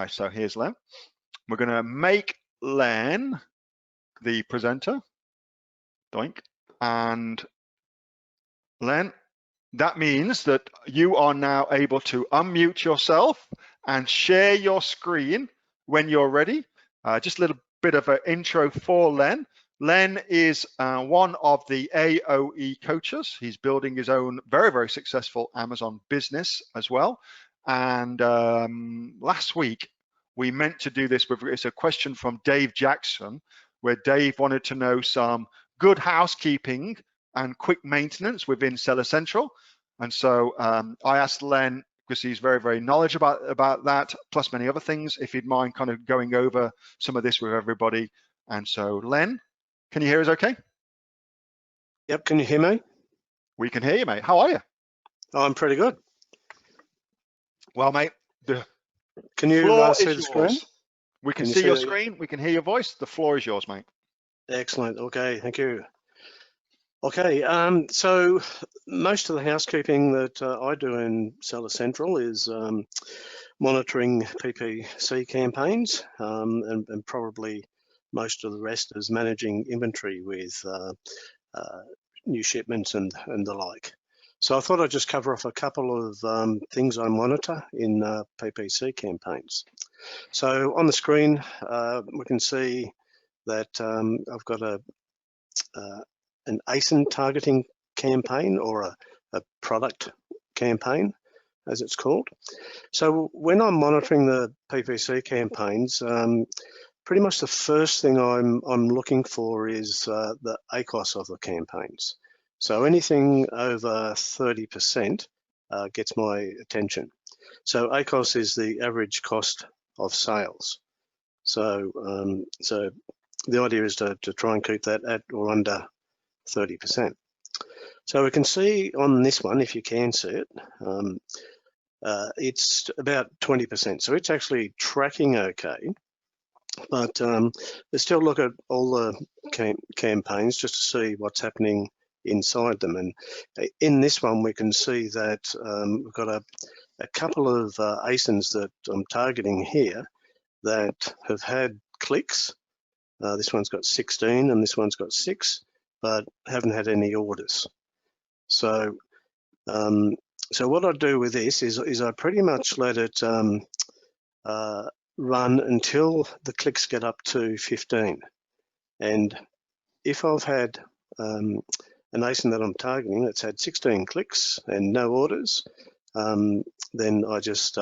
right, so here's Len. We're going to make Len the presenter. Doink. And Len, that means that you are now able to unmute yourself and share your screen when you're ready. Just a little bit of an intro for Len. Len is one of the AOE coaches. He's building his own very, very successful Amazon business as well. And last week, we meant to do this with, it's a question from Dave Jackson, where Dave wanted to know some good housekeeping and quick maintenance within Seller Central. And so I asked Len, because he's very, very knowledgeable about that, plus many other things, if he'd mind kind of going over some of this with everybody. And so, Len, can you hear us okay? Yep, can you hear me? We can hear you, mate. How are you? Oh, I'm pretty good. Well, mate, can you floor see is the screen? yours. We can see your screen, we can hear your voice. The floor is yours, mate. Excellent, okay, thank you. Okay, so most of the housekeeping that I do in Seller Central is monitoring PPC campaigns, and probably most of the rest is managing inventory with new shipments and the like. So I thought I'd just cover off a couple of things I monitor in PPC campaigns. So on the screen, we can see that I've got an ASIN targeting campaign, or a product campaign, as it's called. So when I'm monitoring the PPC campaigns, pretty much the first thing I'm looking for is the ACOS of the campaigns. So anything over 30% gets my attention. So ACOS is the average cost of sales. So so the idea is to try and keep that at or under 30%. So we can see on this one, if you can see it, it's about 20%. So it's actually tracking okay. But let's still look at all the campaigns just to see what's happening inside them. And in this one, we can see that we've got a couple of ASINs that I'm targeting here that have had clicks. This one's got 16 and this one's got 6, but haven't had any orders. So so what I do with this is I pretty much let it run until the clicks get up to 15. And if I've had an ASIN that I'm targeting that's had 16 clicks and no orders, then I just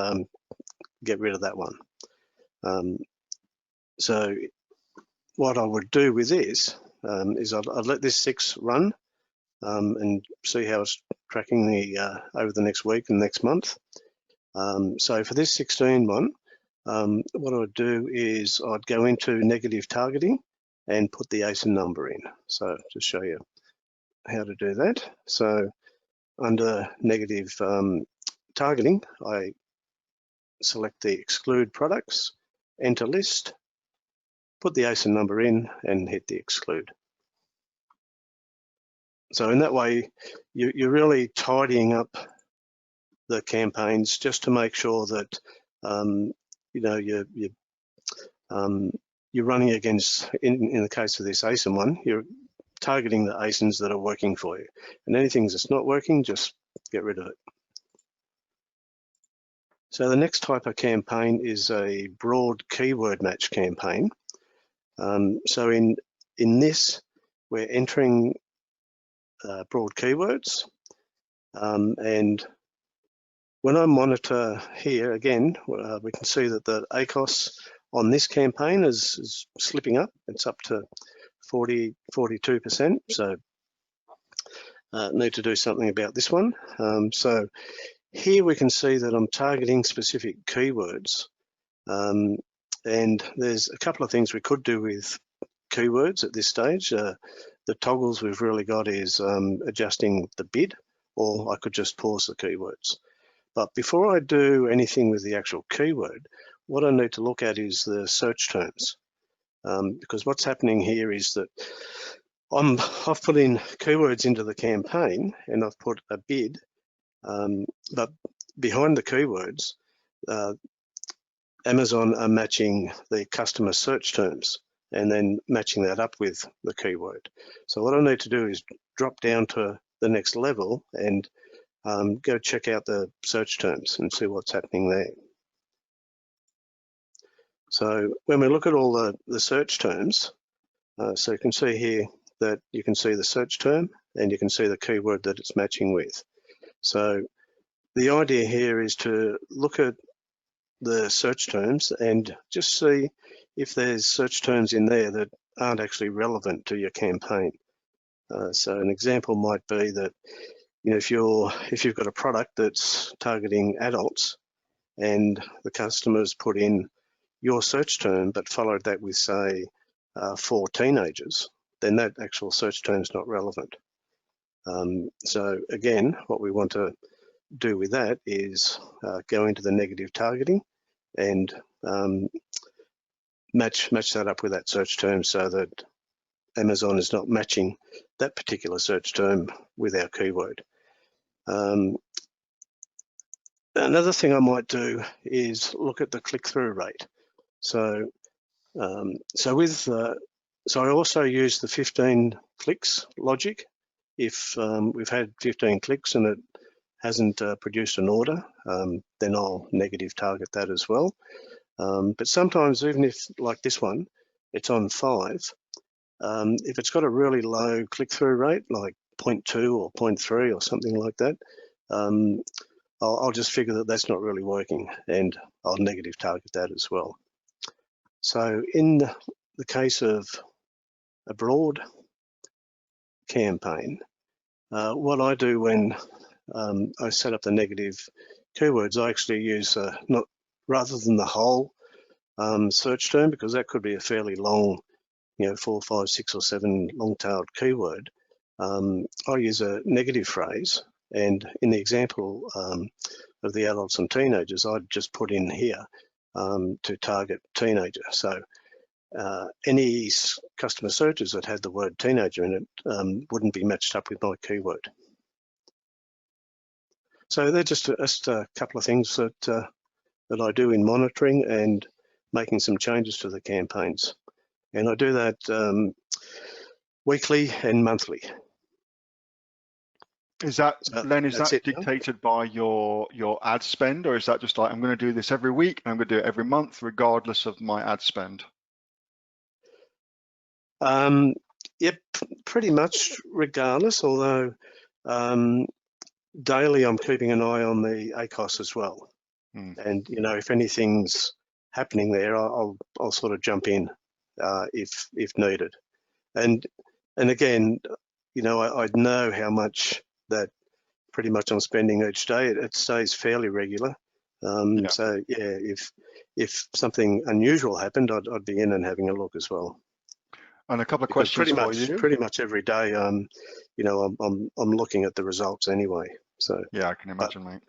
get rid of that one. So what I would do with this is I'd let this 6 run and see how it's tracking over the next week and next month. So for this 16 one, what I would do is I'd go into negative targeting and put the ASIN number in. So to show you how to do that. So under negative targeting, I select the exclude products, enter list, put the ASIN number in and hit the exclude. So in that way, you're really tidying up the campaigns just to make sure that you know you're running against, in the case of this ASIN one, you're targeting the ASINs that are working for you, and anything that's not working, just get rid of it. So the next type of campaign is a broad keyword match campaign. So in this, we're entering broad keywords, and when I monitor here again, we can see that the ACOS on this campaign is slipping up. It's up to 42%. So need to do something about this one. So here we can see that I'm targeting specific keywords, and there's a couple of things we could do with keywords at this stage. The toggles we've really got is adjusting the bid, or I could just pause the keywords. But before I do anything with the actual keyword, what I need to look at is the search terms, because what's happening here is that I've put in keywords into the campaign and I've put a bid, but behind the keywords, Amazon are matching the customer search terms and then matching that up with the keyword. So what I need to do is drop down to the next level and go check out the search terms and see what's happening there. So when we look at all the search terms, so you can see here that you can see the search term and you can see the keyword that it's matching with. So the idea here is to look at the search terms and just see if there's search terms in there that aren't actually relevant to your campaign. So an example might be that, you know, if you've got a product that's targeting adults and the customers put in your search term but followed that with, say, for teenagers, then that actual search term is not relevant. So again, what we want to do with that is go into the negative targeting and match that up with that search term so that Amazon is not matching that particular search term with our keyword. Another thing I might do is look at the click-through rate. So I also use the 15 clicks logic. If we've had 15 clicks and it hasn't produced an order, then I'll negative target that as well. But sometimes, even if, like this one, it's on 5, if it's got a really low click-through rate, like 0.2 or 0.3 or something like that, I'll just figure that that's not really working and I'll negative target that as well. So in the case of a broad campaign, what I do when I set up the negative keywords, I actually use rather than the whole search term, because that could be a fairly long, 4, 5, 6 or 7 long-tailed keyword. I use a negative phrase, and in the example of the adults and teenagers, I'd just put in here to target teenager. So any customer searches that had the word teenager in it wouldn't be matched up with my keyword. So they're just a couple of things that I do in monitoring and making some changes to the campaigns. And I do that weekly and monthly. Is that, Len, is that dictated by your ad spend, or is that just like, I'm going to do this every week and I'm going to do it every month regardless of my ad spend? Yep, pretty much regardless, although daily I'm keeping an eye on the ACOS as well. And, if anything's happening there, I'll sort of jump in if needed. And again, I know how much that pretty much I'm spending each day. It stays fairly regular. So yeah, if something unusual happened, I'd be in and having a look as well. And a couple of questions for you. Pretty much every day, I'm looking at the results anyway. So yeah, I can imagine, mate.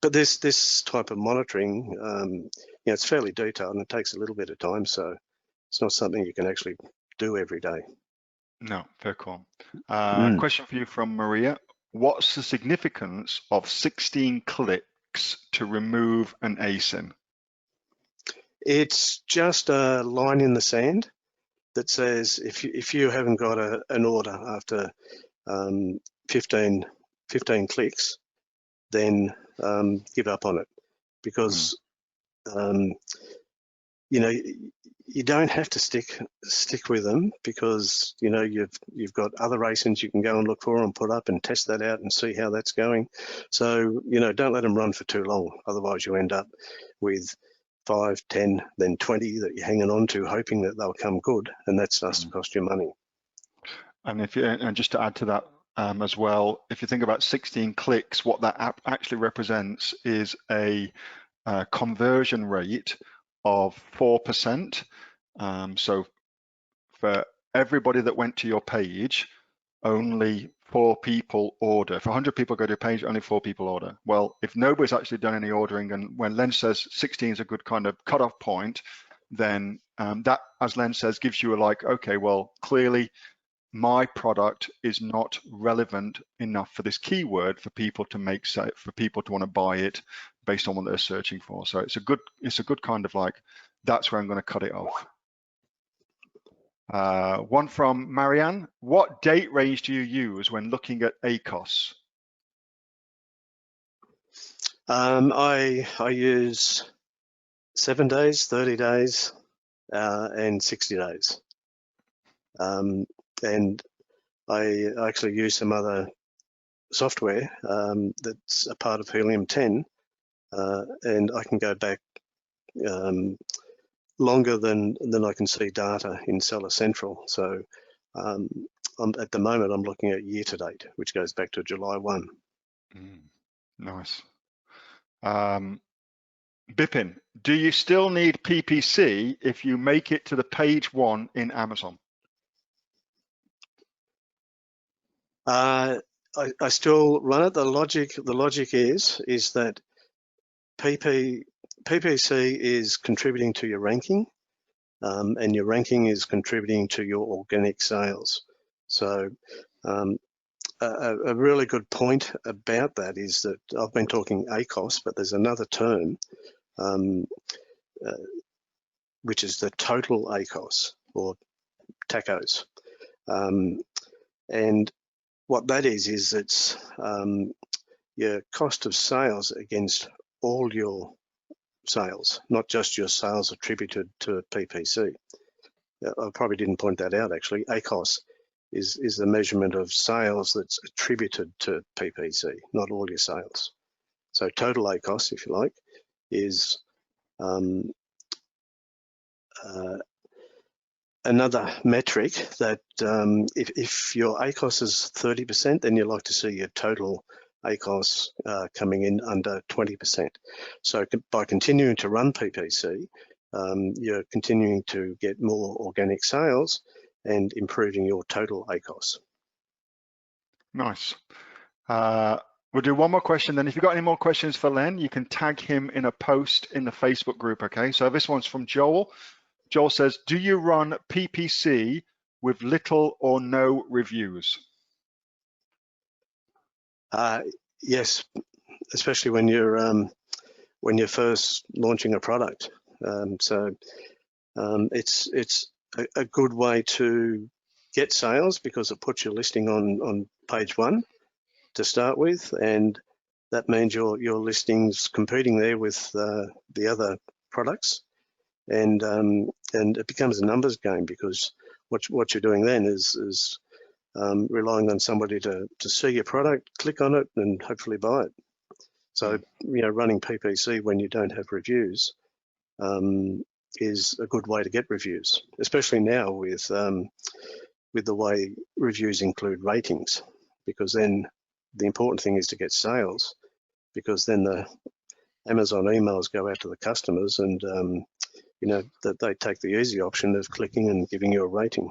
But this type of monitoring, it's fairly detailed and it takes a little bit of time, so it's not something you can actually do every day. No, fair call. Question for you from Maria. What's the significance of 16 clicks to remove an ASIN? It's just a line in the sand that says if you haven't got an order after 15 clicks, then give up on it, because you don't have to stick with them, because you've got other ASINs you can go and look for and put up and test that out and see how that's going. So don't let them run for too long, otherwise you end up with 5, 10, then 20 that you're hanging on to, hoping that they'll come good, and that starts to cost you money. And just to add to that as well, if you think about 16 clicks, what that actually represents is a conversion rate of 4%. So for everybody that went to your page, only 4 people order. For 100 people go to a page, only 4 people order. Well, if nobody's actually done any ordering, and when Len says 16 is a good kind of cutoff point, then that, as Len says, gives you okay, well, clearly my product is not relevant enough for this keyword for people to want to buy it based on what they're searching for. So it's a good kind of like, that's where I'm going to cut it off. One from Marianne. What date range do you use when looking at ACOS? I use 7 days, 30 days, and 60 days. And I actually use some other software that's a part of Helium 10, and I can go back longer than I can see data in Seller Central. So at the moment, I'm looking at year to date, which goes back to July 1. Nice. Bipin, do you still need PPC if you make it to the page 1 in Amazon? I still run it. The logic is that PPC is contributing to your ranking, and your ranking is contributing to your organic sales. So a really good point about that is that I've been talking ACOS, but there's another term, which is the total ACOS or TACOS. And what that is it's your cost of sales against all your sales, not just your sales attributed to PPC. I probably didn't point that out actually. ACOS is the measurement of sales that's attributed to PPC, not all your sales. So total ACOS, if you like, is another metric that if your ACOS is 30%, then you like to see your total ACOS coming in under 20%. So by continuing to run PPC, you're continuing to get more organic sales and improving your total ACOS. Nice. We'll do one more question. Then if you've got any more questions for Len, you can tag him in a post in the Facebook group, okay? So this one's from Joel. Joel says, do you run PPC with little or no reviews? Yes, especially when you're first launching a product. So it's a good way to get sales because it puts your listing on page 1 to start with, and that means your listing's competing there with the other products, and it becomes a numbers game because what you're doing then is relying on somebody to see your product, click on it, and hopefully buy it. So running PPC when you don't have reviews is a good way to get reviews, especially now with the way reviews include ratings, because then the important thing is to get sales, because then the Amazon emails go out to the customers and that they take the easy option of clicking and giving you a rating.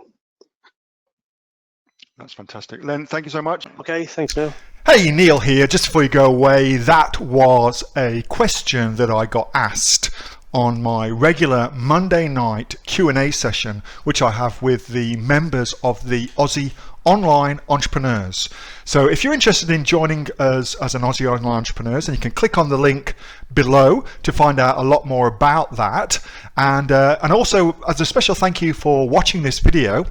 That's fantastic. Len, thank you so much. Okay, thanks, Neil. Hey, Neil here. Just before you go away, that was a question that I got asked on my regular Monday night Q&A session, which I have with the members of the Aussie Online Entrepreneurs. So if you're interested in joining us as an Aussie Online Entrepreneurs, then you can click on the link below to find out a lot more about that. And also, as a special thank you for watching this video,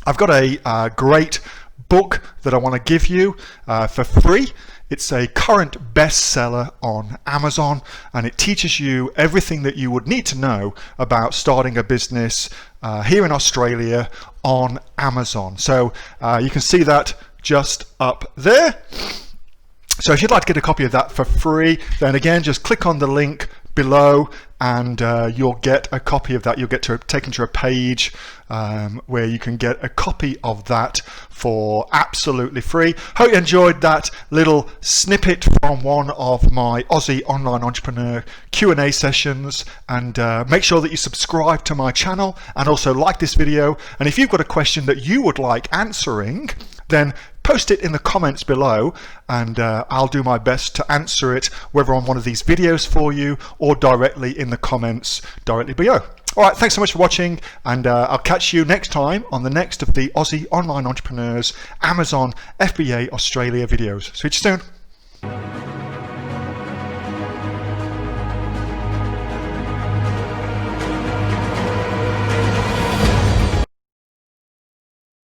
I've got a great book that I want to give you for free. It's a current bestseller on Amazon, and it teaches you everything that you would need to know about starting a business here in Australia on Amazon. So you can see that just up there. So if you'd like to get a copy of that for free, then again, just click on the link below and you'll get a copy of that. You'll get taken to a page where you can get a copy of that for absolutely free. Hope you enjoyed that little snippet from one of my Aussie Online Entrepreneur Q&A sessions, and make sure that you subscribe to my channel and also like this video. And if you've got a question that you would like answering, then post it in the comments below, and I'll do my best to answer it, whether on one of these videos for you or directly in the comments directly below. All right, thanks so much for watching, and I'll catch you next time on the next of the Aussie Online Entrepreneurs Amazon FBA Australia videos. See you soon.